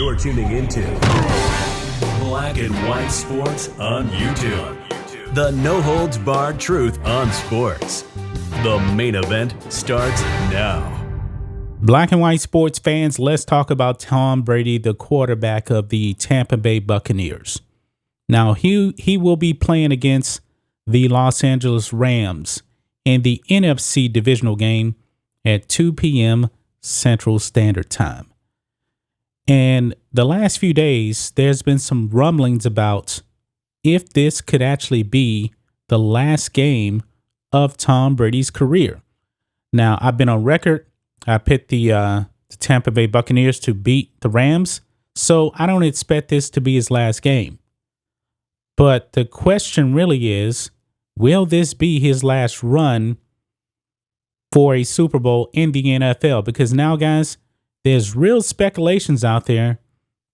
You're tuning into Black and White Sports on YouTube. The no-holds-barred truth on sports. The main event starts now. Black and White sports fans, let's talk about Tom Brady, the quarterback of the Tampa Bay Buccaneers. Now, he will be playing against the Los Angeles Rams in the NFC divisional game at 2 p.m. Central Standard Time. And the last few days, there's been some rumblings about if this could actually be the last game of Tom Brady's career. Now, I've been on record. I picked the Tampa Bay Buccaneers to beat the Rams, so I don't expect this to be his last game. But the question really is, will this be his last run for a Super Bowl in the NFL? Because now, guys, there's real speculations out there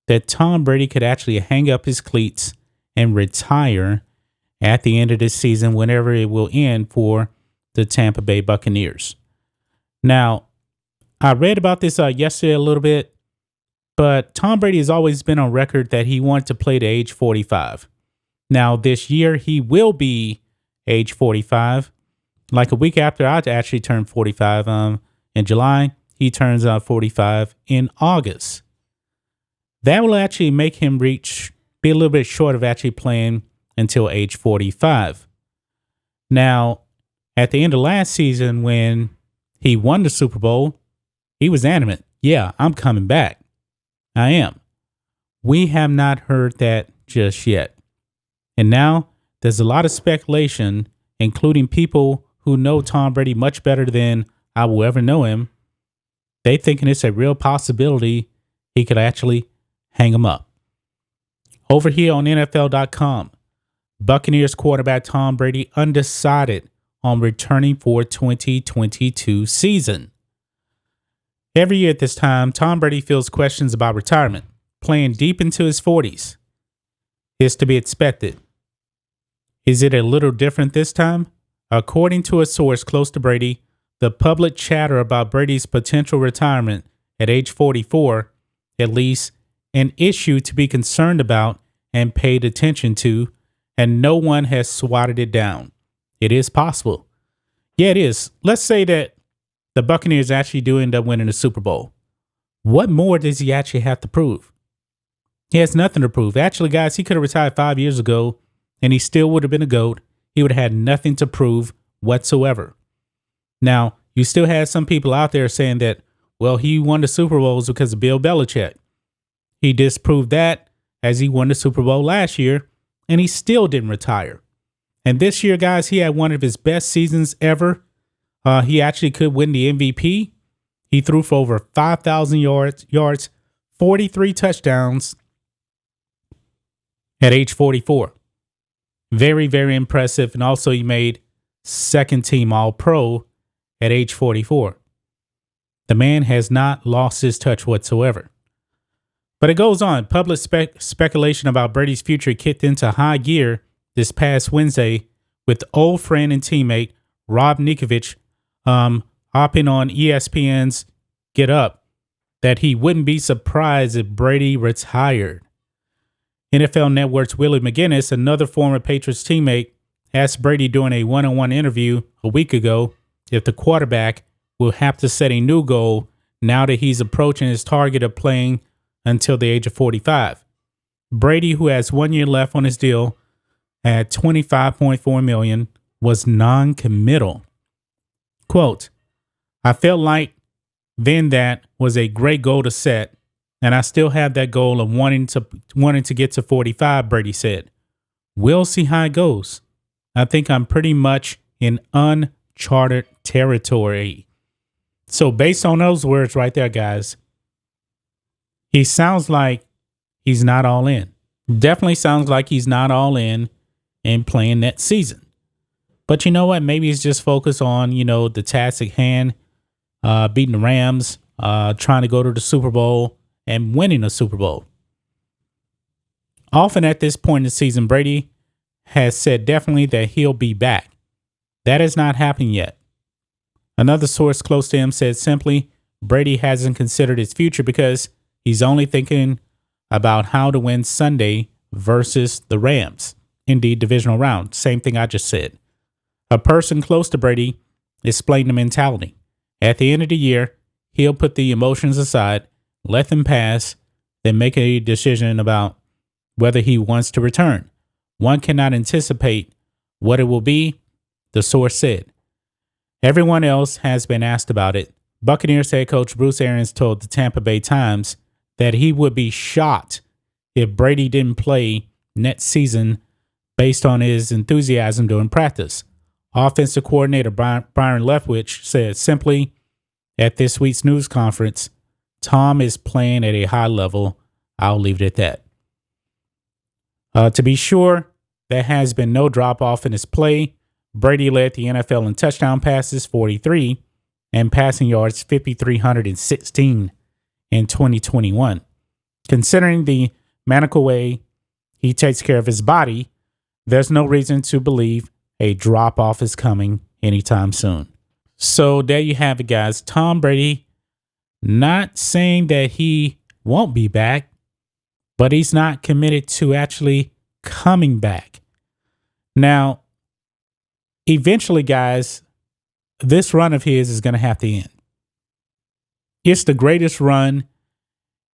that Tom Brady could actually hang up his cleats and retire at the end of this season, whenever it will end for the Tampa Bay Buccaneers. Now, I read about this yesterday a little bit, but Tom Brady has always been on record that he wanted to play to age 45. Now, this year, he will be age 45. Like a week after I actually turned 45 in July, he turns 45 in August. That will actually make him be a little bit short of actually playing until age 45. Now, at the end of last season, when he won the Super Bowl, he was adamant. Yeah, I'm coming back. I am. We have not heard that just yet. And now there's a lot of speculation, including people who know Tom Brady much better than I will ever know him. They thinking it's a real possibility he could actually hang him up. Over here on NFL.com, Buccaneers quarterback Tom Brady undecided on returning for 2022 season. Every year at this time, Tom Brady fields questions about retirement, playing deep into his 40s. It's to be expected. Is it a little different this time? According to a source close to Brady, the public chatter about Brady's potential retirement at age 44, at least, an issue to be concerned about and paid attention to, and no one has swatted it down. It is possible. Yeah, it is. Let's say that the Buccaneers actually do end up winning the Super Bowl. What more does he actually have to prove? He has nothing to prove. Actually, guys, he could have retired 5 years ago, and he still would have been a GOAT. He would have had nothing to prove whatsoever. Now, you still have some people out there saying that, well, he won the Super Bowls because of Bill Belichick. He disproved that as he won the Super Bowl last year, and he still didn't retire. And this year, guys, he had one of his best seasons ever. He actually could win the MVP. He threw for over 5,000 yards, 43 touchdowns at age 44. Very, very impressive. And also he made second team All-Pro at age 44. The man has not lost his touch whatsoever. But it goes on. Public speculation about Brady's future kicked into high gear this past Wednesday with old friend and teammate Rob Ninkovich hopping on ESPN's Get Up that he wouldn't be surprised if Brady retired. NFL Network's Willie McGinnis, another former Patriots teammate, asked Brady during a one-on-one interview a week ago if the quarterback will have to set a new goal now that he's approaching his target of playing until the age of 45. Brady, who has 1 year left on his deal at $25.4 million, was non-committal. Quote, I felt like then that was a great goal to set, and I still have that goal of wanting to get to 45, Brady said. We'll see how it goes. I think I'm pretty much in uncharted territory. So based on those words right there, guys, he sounds like he's not all in. Definitely sounds like he's not all in playing that season. But you know what? Maybe he's just focused on, the task at hand, beating the Rams, trying to go to the Super Bowl and winning a Super Bowl. Often at this point in the season, Brady has said definitely that he'll be back. That has not happened yet. Another source close to him said simply, Brady hasn't considered his future because he's only thinking about how to win Sunday versus the Rams in the divisional round. Same thing I just said. A person close to Brady explained the mentality. At the end of the year, he'll put the emotions aside, let them pass, then make a decision about whether he wants to return. One cannot anticipate what it will be, the source said. Everyone else has been asked about it. Buccaneers head coach Bruce Arians told the Tampa Bay Times that he would be shocked if Brady didn't play next season based on his enthusiasm during practice. Offensive coordinator Byron Leftwich said simply at this week's news conference, Tom is playing at a high level. I'll leave it at that. To be sure, there has been no drop-off in his play. Brady led the NFL in touchdown passes, 43, and passing yards, 5,316 in 2021. Considering the maniacal way he takes care of his body, there's no reason to believe a drop-off is coming anytime soon. So there you have it, guys. Tom Brady, not saying that he won't be back, but he's not committed to actually coming back. Now, eventually, guys, this run of his is going to have to end. It's the greatest run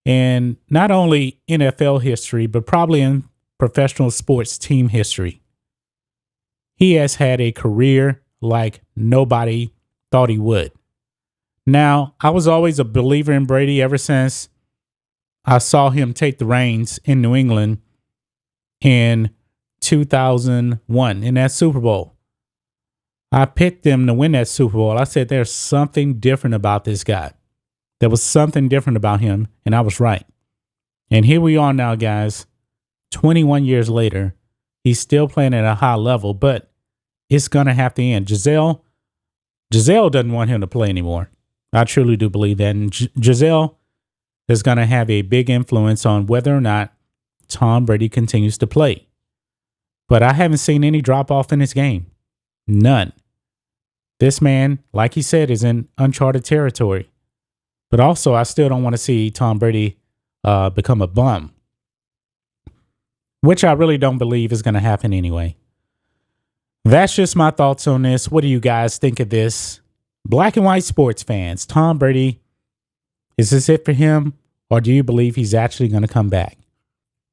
in not only NFL history, but probably in professional sports team history. He has had a career like nobody thought he would. Now, I was always a believer in Brady ever since I saw him take the reins in New England in 2001 in that Super Bowl. I picked them to win that Super Bowl. I said, there's something different about this guy. There was something different about him, and I was right. And here we are now, guys. 21 years later, he's still playing at a high level, but it's going to have to end. Giselle doesn't want him to play anymore. I truly do believe that. And Giselle is going to have a big influence on whether or not Tom Brady continues to play. But I haven't seen any drop-off in his game. None. This man, like he said, is in uncharted territory. But also, I still don't want to see Tom Brady become a bum, which I really don't believe is going to happen anyway. That's just my thoughts on this. What do you guys think of this? Black and white sports fans, Tom Brady, is this it for him? Or do you believe he's actually going to come back?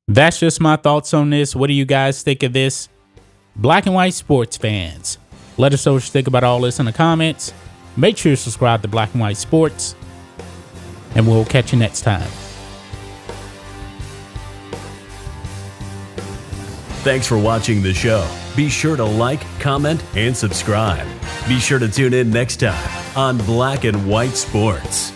That's just my thoughts on this. What do you guys think of this? Black and white sports fans, let us know what you think about all this in the comments. Make sure you subscribe to Black and White Sports, and we'll catch you next time. Thanks for watching the show. Be sure to like, comment, and subscribe. Be sure to tune in next time on Black and White Sports.